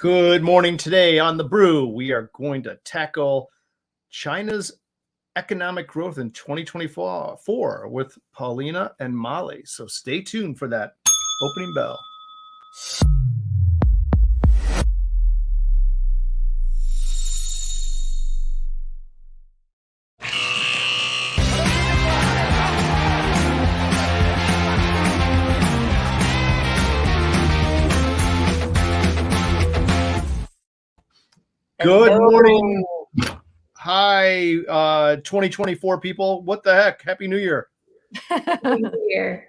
Good morning. Today on the Brew, we are going to tackle China's economic growth in 2024 with Paulina and Molly. So stay tuned for that opening bell. Good morning. Hi, 2024 people. What the heck? Happy New Year. Happy New Year.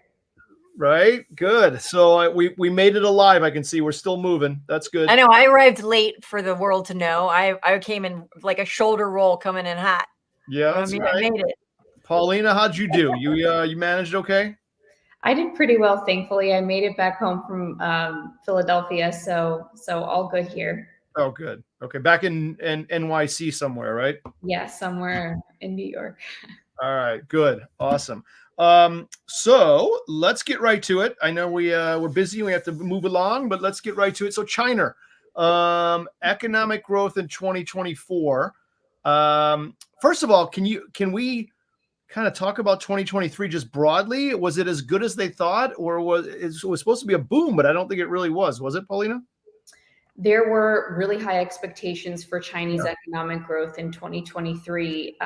Right? Good. So we made it alive. I can see we're still moving. That's good. I know. I arrived late for the world to know. I came in like a shoulder roll coming in hot. Yeah, that's right. I made it. Paulina, how'd you do? You managed okay? I did pretty well, thankfully. I made it back home from Philadelphia, so all good here. Oh, good. Okay, back in NYC somewhere, right? Yeah, somewhere in New York. All right, good, awesome. So let's get right to it. I know we're busy. We have to move along, but let's get right to it. So China, economic growth in 2024. First of all, can we kind of talk about 2023 just broadly? Was it as good as they thought, or was it supposed to be a boom? But I don't think it really was. Was it, Paulina? There were really high expectations for Chinese economic growth in 2023.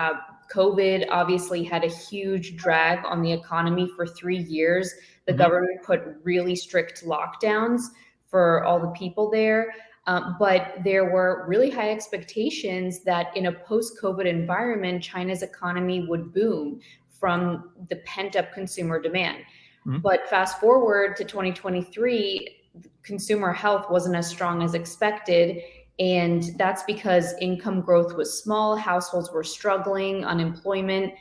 COVID obviously had a huge drag on the economy for 3 years. The government put really strict lockdowns for all the people there. But there were really high expectations that in a post-COVID environment, China's economy would boom from the pent-up consumer demand. But fast forward to 2023, consumer health wasn't as strong as expected. And that's because income growth was small, households were struggling, unemployment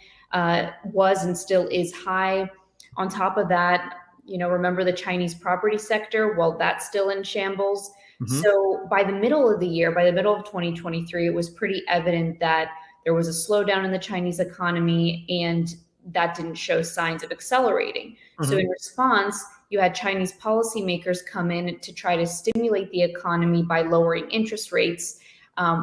was and still is high. On top of that, remember the Chinese property sector? Well, that's still in shambles. So by the middle of the year, by the middle of 2023, it was pretty evident that there was a slowdown in the Chinese economy, and that didn't show signs of accelerating. So in response, you had Chinese policymakers come in to try to stimulate the economy by lowering interest rates,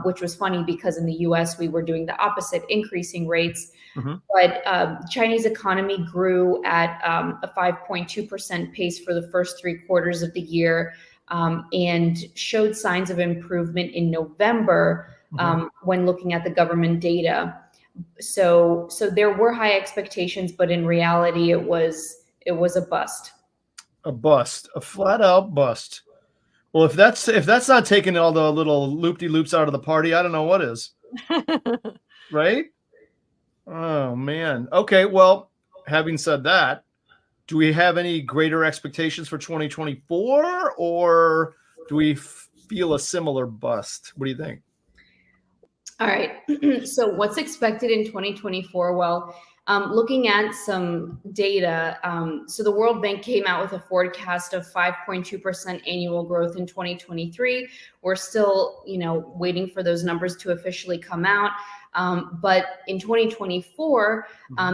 which was funny because in the US, we were doing the opposite, increasing rates. But Chinese economy grew at a 5.2% pace for the first 3 quarters of the year, and showed signs of improvement in November when looking at the government data. So there were high expectations, but in reality, it was a bust. A bust, a flat out bust. Well, if that's not taking all the little loop-de-loops out of the party, I don't know what is. Right? Oh man. Okay. Well, having said that, do we have any greater expectations for 2024, or do we feel a similar bust? What do you think? All right. So what's expected in 2024? Well, looking at some data, so the World Bank came out with a forecast of 5.2% annual growth in 2023. We're still, waiting for those numbers to officially come out. But in 2024,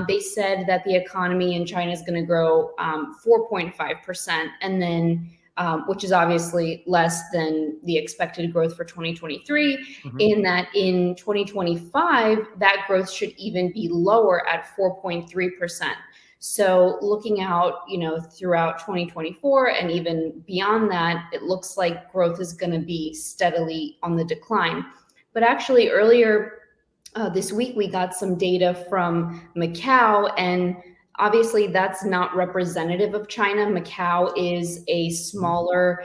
they said that the economy in China is going to grow 4.5%, and then which is obviously less than the expected growth for 2023, and that in 2025, that growth should even be lower at 4.3%. So looking out, throughout 2024 and even beyond that, it looks like growth is going to be steadily on the decline. But actually earlier this week, we got some data from Macau, and obviously that's not representative of China. Macau is a smaller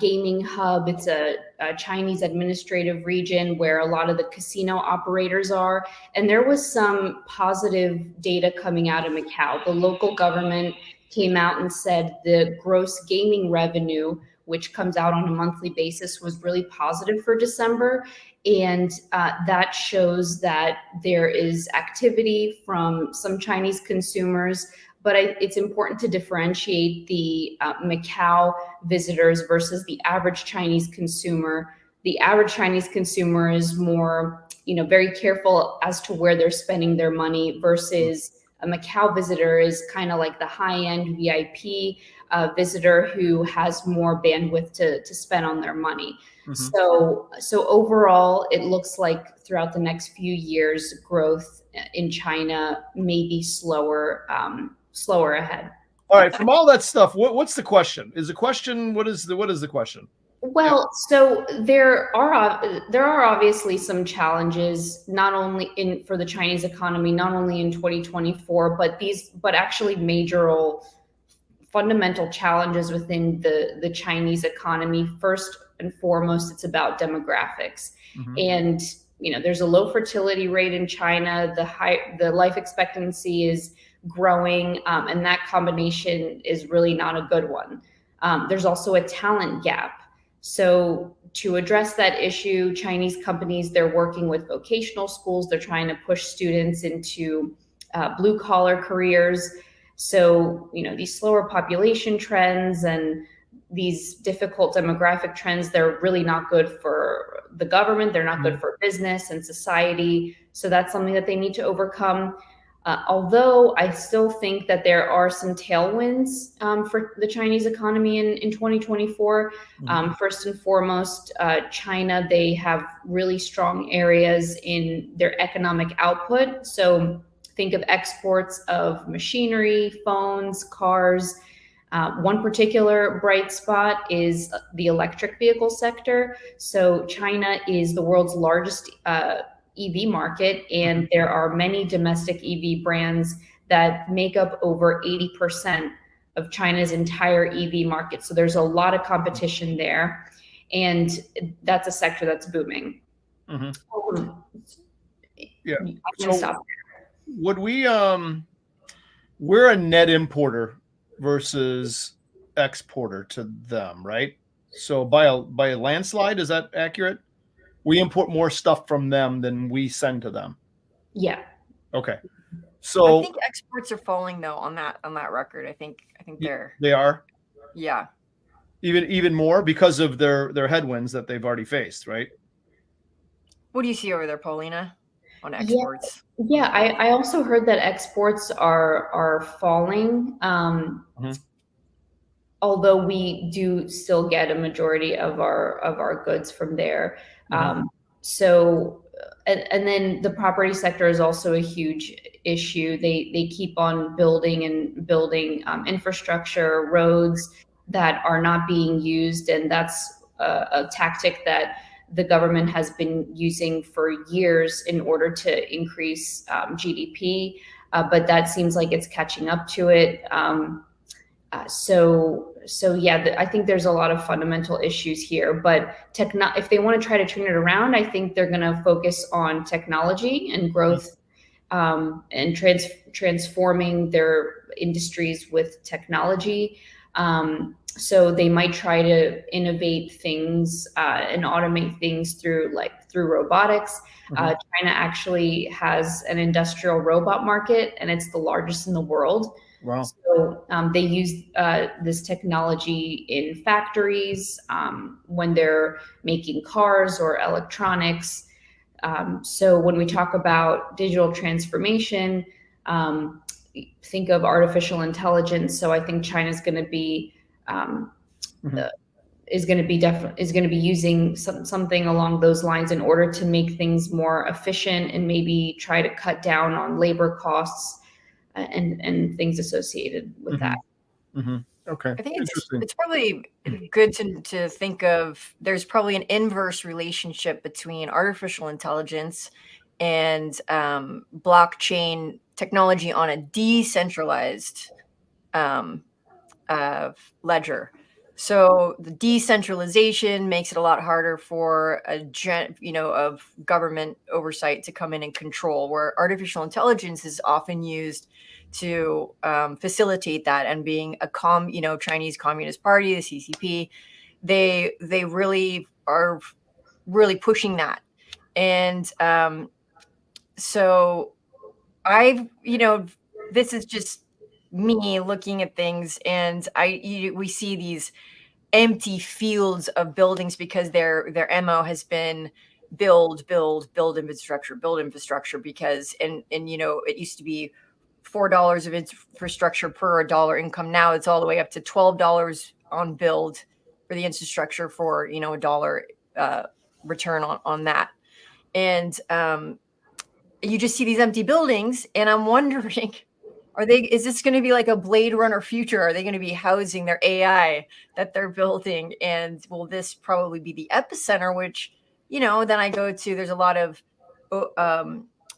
gaming hub. It's a Chinese administrative region where a lot of the casino operators are. And there was some positive data coming out of Macau. The local government came out and said the gross gaming revenue, which comes out on a monthly basis, was really positive for December. And that shows that there is activity from some Chinese consumers, but it's important to differentiate the Macau visitors versus the average Chinese consumer. The average Chinese consumer is more, very careful as to where they're spending their money versus a Macau visitor is kind of like the high-end VIP visitor who has more bandwidth to spend on their money. So overall, it looks like throughout the next few years, growth in China may be slower ahead. All right, from all that stuff, what's the question? Is the question what is the question? Well, so there are obviously some challenges, not only for the Chinese economy, not only in 2024, but actually major fundamental challenges within the Chinese economy. First and foremost, it's about demographics, and there's a low fertility rate in China. The life expectancy is growing, and that combination is really not a good one. There's also a talent gap. So to address that issue, Chinese companies, they're working with vocational schools. They're trying to push students into blue collar careers. So, these slower population trends and these difficult demographic trends, they're really not good for the government. They're not good for business and society. So that's something that they need to overcome. Although I still think that there are some tailwinds for the Chinese economy in 2024. First and foremost, China, they have really strong areas in their economic output. So think of exports of machinery, phones, cars. One particular bright spot is the electric vehicle sector. So China is the world's largest EV market, and there are many domestic EV brands that make up over 80% of China's entire EV market. So there's a lot of competition there, and that's a sector that's booming. Yeah. So would we're a net importer versus exporter to them, right? So by a landslide, is that accurate? We import more stuff from them than we send to them. Yeah. Okay. So I think exports are falling though on that record. I think they are. Yeah. Even more because of their headwinds that they've already faced, right? What do you see over there, Paulina, on exports? Yeah, I also heard that exports are falling. Although we do still get a majority of our goods from there. So, and then the property sector is also a huge issue. They keep on building infrastructure, roads that are not being used, and that's a tactic that the government has been using for years in order to increase GDP, but that seems like it's catching up to it. So yeah, I think there's a lot of fundamental issues here, but if they want to try to turn it around, I think they're going to focus on technology and growth, and transforming their industries with technology. So they might try to innovate things and automate things through robotics. China actually has an industrial robot market, and it's the largest in the world. Wow. So they use this technology in factories when they're making cars or electronics. So when we talk about digital transformation, think of artificial intelligence. So I think China's going to be is going to be using something along those lines in order to make things more efficient and maybe try to cut down on labor costs and things associated with that. Okay. I think it's probably good to think of, there's probably an inverse relationship between artificial intelligence and blockchain technology on a decentralized ledger. So the decentralization makes it a lot harder for of government oversight to come in and control, where artificial intelligence is often used to facilitate that. And being a Chinese Communist Party, the CCP, they really are really pushing that. And so this is just me looking at things, and we see these empty fields of buildings because their MO has been build infrastructure, because and it used to be $4 of infrastructure per $1 income. Now it's all the way up to $12 on build for the infrastructure for, you know, $1 return on that. And you just see these empty buildings, and I'm wondering, is this going to be like a Blade Runner future? Are they going to be housing their AI that they're building? And will this probably be the epicenter, which, you know, then I go to, there's a lot of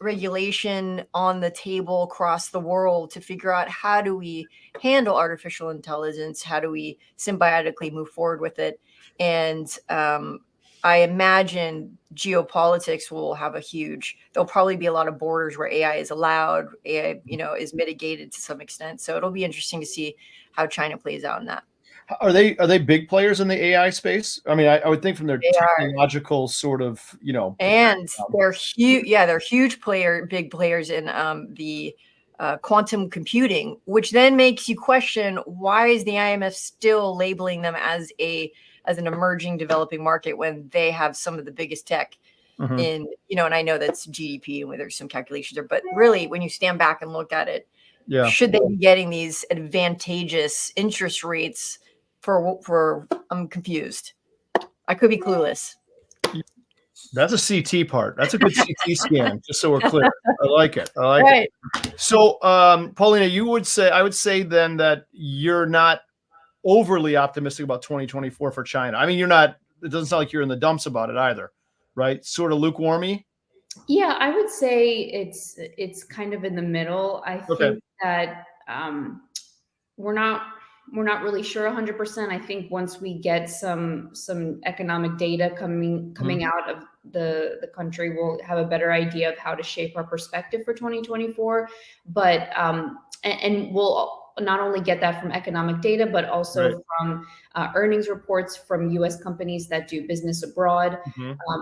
regulation on the table across the world to figure out how do we handle artificial intelligence? How do we symbiotically move forward with it? And I imagine geopolitics will have there'll probably be a lot of borders where AI is allowed, AI, you know, is mitigated to some extent. So it'll be interesting to see how China plays out in that. Are they big players in the AI space? I mean, I would think from their They technological sort of, you know, and they're huge. Yeah, they're big players in the quantum computing, which then makes you question, why is the IMF still labeling them as an emerging developing market when they have some of the biggest tech in, you know, and I know that's GDP and there's some calculations there, but really when you stand back and look at it, should they be getting these advantageous interest rates for I'm confused. I could be clueless. That's a CT part. That's a good CT scan, just so we're clear. I like it. I like Right. it. So, Paulina, I would say then that you're not overly optimistic about 2024 for China. I mean, it doesn't sound like you're in the dumps about it either, right? Sort of lukewarmy. Yeah, I would say it's kind of in the middle. I think that we're not really sure 100%. I think once we get some economic data coming out of the country, we'll have a better idea of how to shape our perspective for 2024. But and we'll not only get that from economic data, but also from earnings reports from U.S. companies that do business abroad.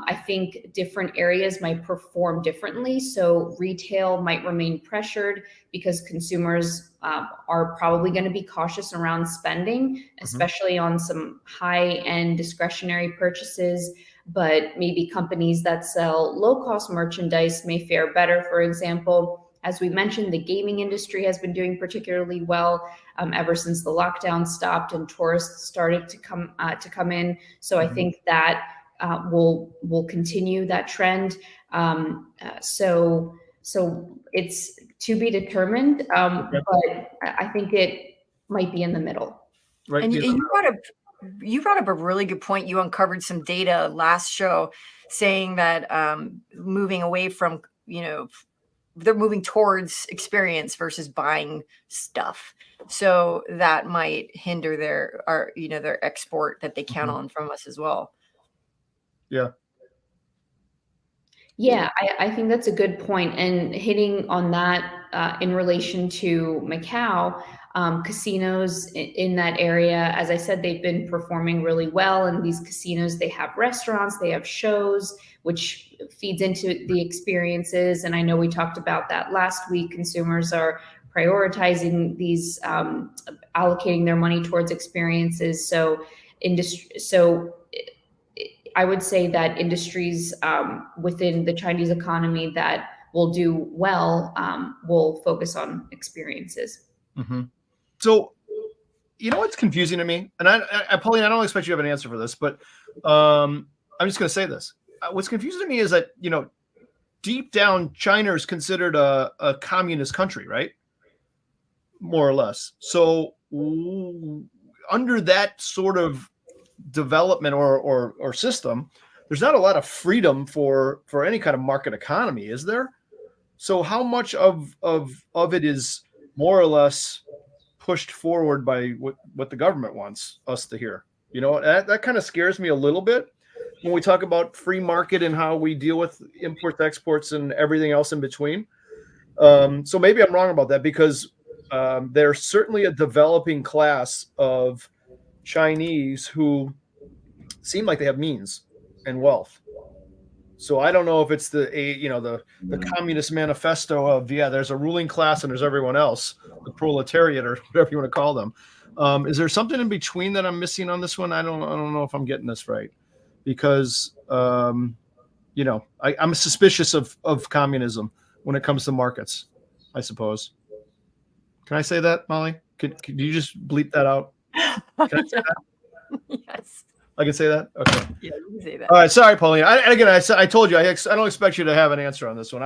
I think different areas might perform differently. So retail might remain pressured because consumers are probably going to be cautious around spending, especially on some high-end discretionary purchases. But maybe companies that sell low-cost merchandise may fare better. For example, as we mentioned, the gaming industry has been doing particularly well ever since the lockdown stopped and tourists started to come in. So I think that will continue that trend. So it's to be determined, but I think it might be in the middle. Right. And you brought up a really good point. You uncovered some data last show saying that moving away from, you know, they're moving towards experience versus buying stuff. So that might hinder their export that they count on from us as well. Yeah. Yeah, I think that's a good point. And hitting on that in relation to Macau, casinos in that area, as I said, they've been performing really well. And these casinos, they have restaurants, they have shows, which feeds into the experiences. And I know we talked about that last week. Consumers are prioritizing these, allocating their money towards experiences. So I would say that industries within the Chinese economy that will do well will focus on experiences. So, you know what's confusing to me? And Paulina, I don't expect you to have an answer for this, but I'm just going to say this. What's confusing to me is that, you know, deep down, China is considered a communist country, right? More or less. So under that sort of development or system, there's not a lot of freedom for any kind of market economy, is there? So how much of it is more or less pushed forward by what the government wants us to hear? You know, that kind of scares me a little bit when we talk about free market and how we deal with imports, exports, and everything else in between. So maybe I'm wrong about that, because there's certainly a developing class of Chinese who seem like they have means and wealth. So I don't know if it's the Communist Manifesto of, there's a ruling class and there's everyone else, the proletariat or whatever you want to call them. Is there something in between that I'm missing on this one? I don't know if I'm getting this right, because I'm suspicious of communism when it comes to markets, I suppose. Can I say that, Molly? Could you just bleep that out? Can I say that? Yes. I can say that? Okay. Yeah, you can say that. All right. Sorry, Paulina. I told you, I don't expect you to have an answer on this one.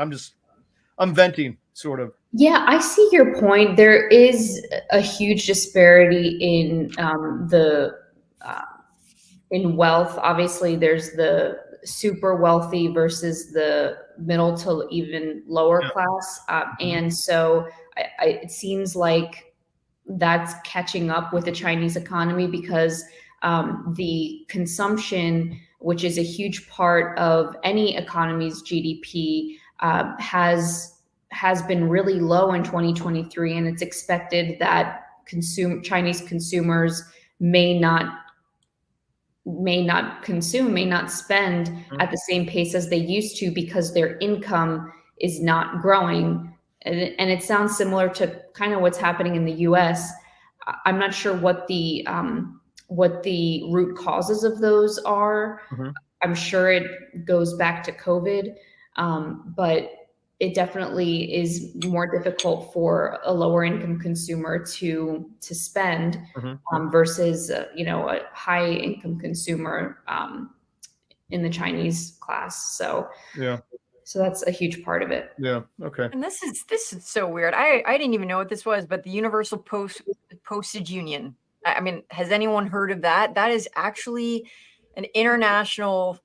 I'm venting, sort of. Yeah, I see your point. There is a huge disparity uh, in wealth. Obviously, there's the super wealthy versus the middle to even lower Yeah. class, and so it seems like that's catching up with the Chinese economy because the consumption, which is a huge part of any economy's GDP, has been really low in 2023, and it's expected that Chinese consumers may not consume, may not spend at the same pace as they used to because their income is not growing. And it sounds similar to kind of what's happening in the US. I'm not sure what the root causes of those are. Mhm. I'm sure it goes back to COVID, but it definitely is more difficult for a lower income consumer to spend Mhm. versus a high income consumer in the Chinese class. Yeah. So that's a huge part of it. Yeah. Okay. And this is so weird. I didn't even know what this was, but the Universal Postage Union. I mean, has anyone heard of that? That is actually an international,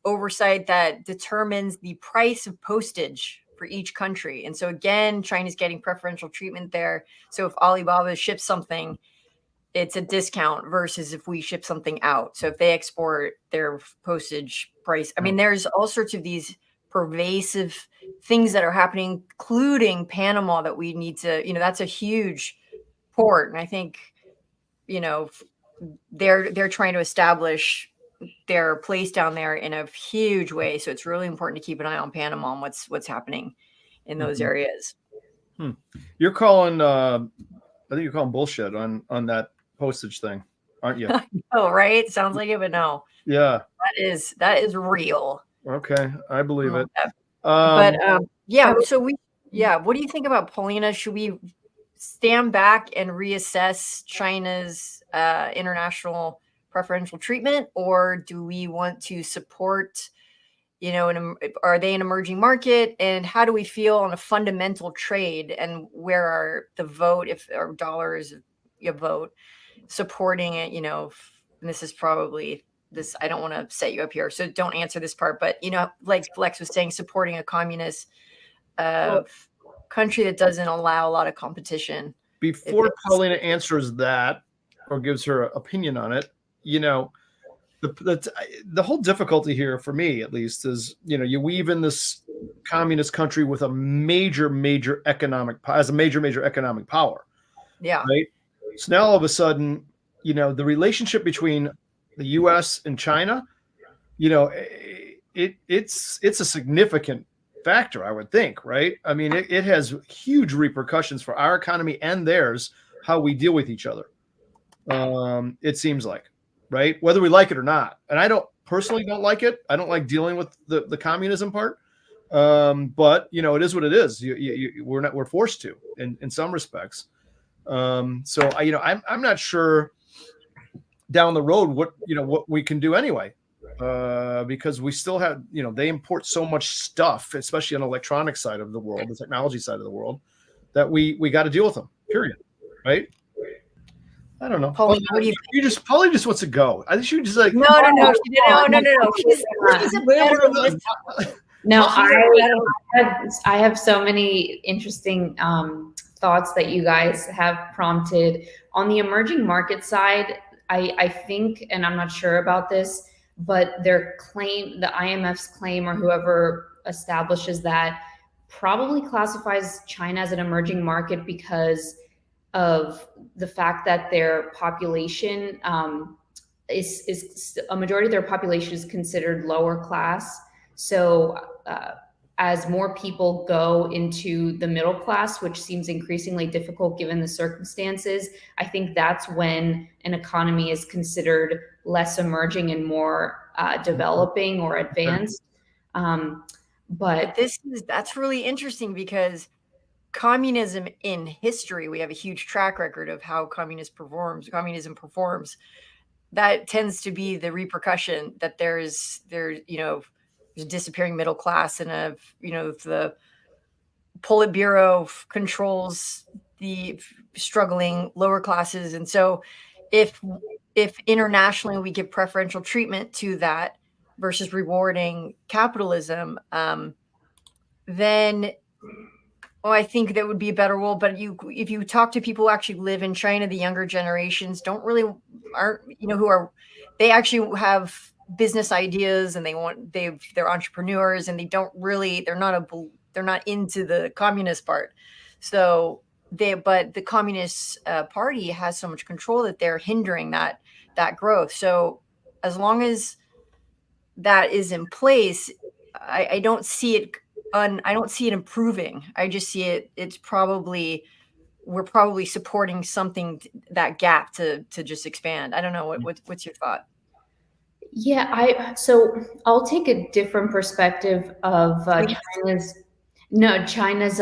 oversight that determines the price of postage for each country. And so again, China's getting preferential treatment there. So if Alibaba ships something, it's a discount versus if we ship something out. So if they export their postage price, I mean, there's all sorts of these pervasive things that are happening, including Panama, that we need to, that's a huge port. And I think, they're trying to establish their place down there in a huge way. So it's really important to keep an eye on Panama and what's happening in those areas. You're calling, I think you're calling bullshit on that postage thing, aren't you? Oh, right. Sounds like it, but no. Yeah. That is real. Okay. I believe it. But yeah, what do you think about Paulina? Should we stand back and reassess China's international preferential treatment, or do we want to support, are they an emerging market, and how do we feel on a fundamental trade, and where are the vote, if our dollars you vote, supporting it, and this is probably this, I don't want to set you up here, so don't answer this part, but like Flex was saying, supporting a communist country that doesn't allow a lot of competition. Before Paulina answers that or gives her opinion on it, the whole difficulty here, for me at least, is you weave in this communist country with a major economic power. Yeah. Right. So now all of a sudden, the relationship between the U.S. and China, it's a significant factor, I would think, right? I mean, it has huge repercussions for our economy and theirs, how we deal with each other. It seems like, right? Whether we like it or not. And I personally don't like it. I don't like dealing with the communism part. But it is what it is. We're forced to in some respects. So I'm not sure down the road what we can do anyway. Because we still have, they import so much stuff, especially on the electronic side of the world, the technology side of the world, that we got to deal with them, period. Right? I don't know. Paulina, what do you think? Pauline just wants to go. I think she was just like, No. She didn't. No. She's a better listener. No, I have so many interesting thoughts that you guys have prompted on the emerging market side. I think, and I'm not sure about this, but their claim, the IMF's claim, or whoever establishes that, probably classifies China as an emerging market because of the fact that their population is a majority of their population is considered lower class. So as more people go into the middle class, which seems increasingly difficult given the circumstances, I think that's when an economy is considered less emerging and more developing or advanced. But that's really interesting because communism in history, we have a huge track record of how communism performs. That tends to be the repercussion that there's there's a disappearing middle class, and the Politburo controls the struggling lower classes. And so if internationally we give preferential treatment to that versus rewarding capitalism, then I think that would be a better world. But if you talk to people who actually live in China, the younger generations they actually have business ideas, and they're entrepreneurs, and they're not into the communist part. So but the Communist Party has so much control that they're hindering that growth. So as long as that is in place, I don't see it I don't see it improving. I just see we're probably supporting something, that gap to just expand. I don't know what's your thought? Yeah, so I'll take a different perspective of China's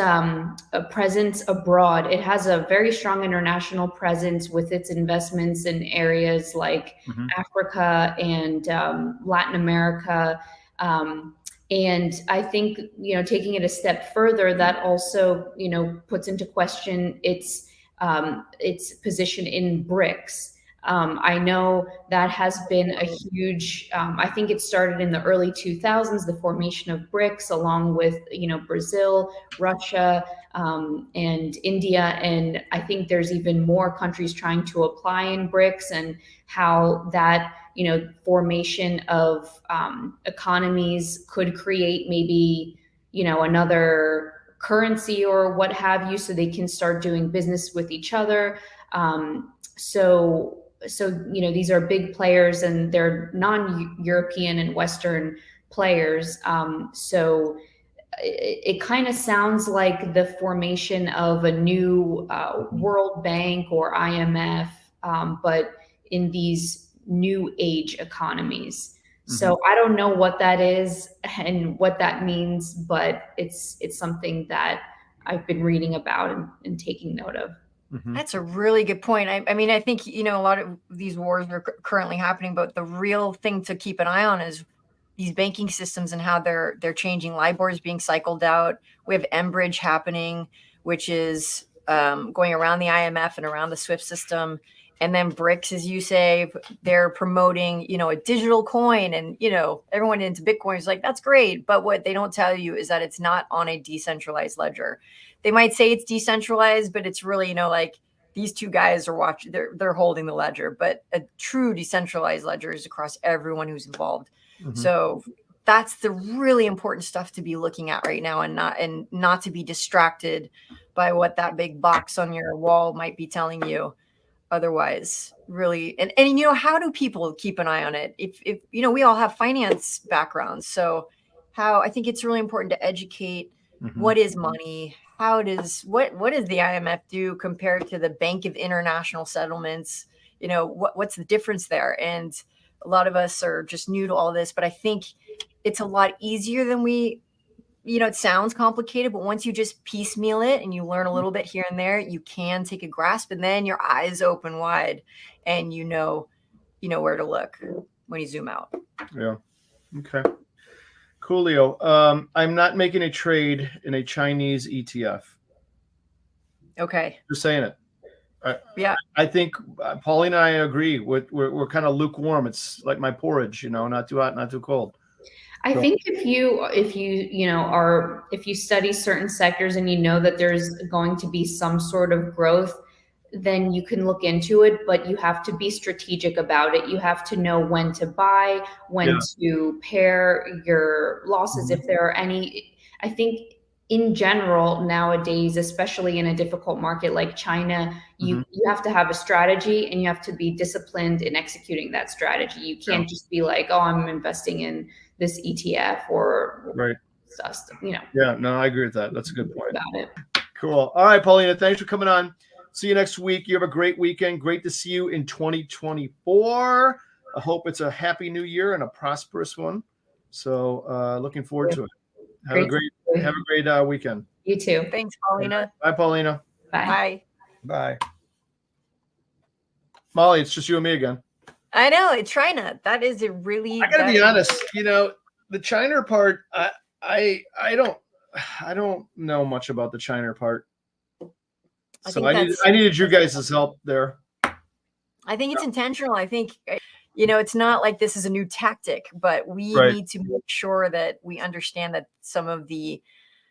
presence abroad. It has a very strong international presence with its investments in areas like Africa and Latin America. And I think, taking it a step further, that also, puts into question its position in BRICS. I know that has been a huge, I think it started in the early 2000s, the formation of BRICS, along with, Brazil, Russia, and India. And I think there's even more countries trying to apply in BRICS, and how that, formation of economies could create maybe, another currency or what have you, so they can start doing business with each other. So these are big players, and they're non-European and Western players. So it kind of sounds like the formation of a new World Bank or IMF, but in these new age economies. So I don't know what that is and what that means, but it's something that I've been reading about and taking note of. That's a really good point. I mean, I think, a lot of these wars are currently happening, but the real thing to keep an eye on is these banking systems and how they're changing. LIBOR is being cycled out. We have Enbridge happening, which is going around the IMF and around the SWIFT system. And then BRICS, as you say, they're promoting, a digital coin, and, everyone into Bitcoin is like, that's great. But what they don't tell you is that it's not on a decentralized ledger. They might say it's decentralized, but it's really, like these two guys are watching, they're holding the ledger, but a true decentralized ledger is across everyone who's involved. So that's the really important stuff to be looking at right now, and not to be distracted by what that big box on your wall might be telling you. Otherwise, really, and how do people keep an eye on it? If we all have finance backgrounds, so I think it's really important to educate what is money, what does the IMF do compared to the Bank of International Settlements? What's the difference there? And a lot of us are just new to all this, but I think it's a lot easier than it sounds complicated, but once you just piecemeal it and you learn a little bit here and there, you can take a grasp, and then your eyes open wide, and you know where to look when you zoom out. Yeah. Okay. Coolio. I'm not making a trade in a Chinese ETF. Okay. Just saying it. Yeah. I think Paulina and I agree. We're kind of lukewarm. It's like my porridge, not too hot, not too cold. I think if you study certain sectors and you know that there's going to be some sort of growth, then you can look into it, but you have to be strategic about it. You have to know when to buy, when to pair your losses, if there are any. I think in general nowadays, especially in a difficult market like China, you have to have a strategy, and you have to be disciplined in executing that strategy. You can't just be like, oh, I'm investing in this ETF or stuff, Yeah, no, I agree with that. That's a good point. About it. Cool. All right, Paulina, thanks for coming on. See you next week. You have a great weekend. Great to see you in 2024. I hope it's a happy new year and a prosperous one. So looking forward to it. Have a great weekend. You too. Thanks, Paulina. Bye, Paulina. Bye. Bye. Bye. Molly, it's just you and me again. I know, it's China. That is a really. I gotta be honest. You know, the China part. I don't know much about the China part. So I needed you guys' help there. I think it's intentional. I think, it's not like this is a new tactic, but we need to make sure that we understand that some of the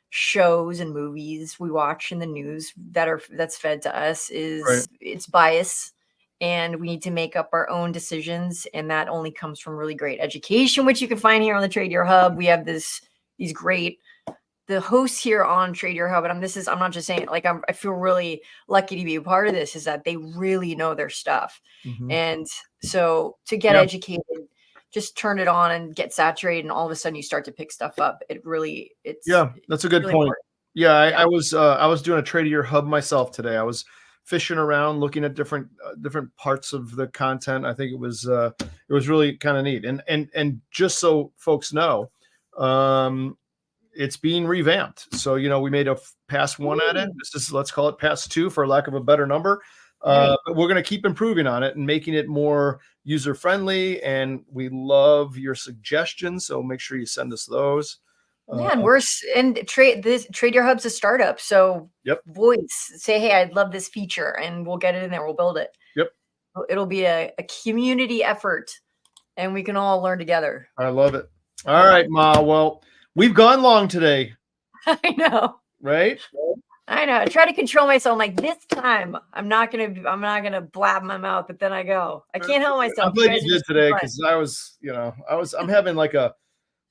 shows and movies we watch in the news that's fed to us is it's bias, and we need to make up our own decisions. And that only comes from really great education, which you can find here on the Tradier Hub. We have these great the hosts here on Tradier Hub, and I'm not just saying it, like I feel really lucky to be a part of this, is that they really know their stuff. And so to get educated, just turn it on and get saturated, and all of a sudden you start to pick stuff up. That's a good really point. important. I was doing a Tradier Hub myself today. I was fishing around, looking at different parts of the content. I think it was really kind of neat. And just so folks know, it's being revamped. So, we made a pass 1 at it. This is, let's call it pass 2 for lack of a better number. But we're going to keep improving on it and making it more user friendly. And we love your suggestions. So make sure you send us those. And Tradier Hub's a startup. So voice, say, hey, I'd love this feature, and we'll get it in there. We'll build it. It'll be a community effort, and we can all learn together. I love it. All right, Ma. Well, we've gone long today. I know. Right? I know. I try to control myself. I'm like, this time I'm not gonna blab my mouth, but then I go. I can't help myself. I'm glad you did today, because I'm having like a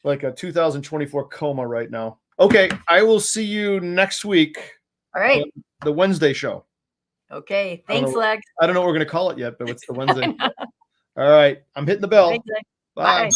2024 coma right now. Okay, I will see you next week. All right. The Wednesday show. Okay. Thanks, Lex. I don't know what we're gonna call it yet, but it's the Wednesday. All right. I'm hitting the bell. Thanks, Lex. Bye. Bye.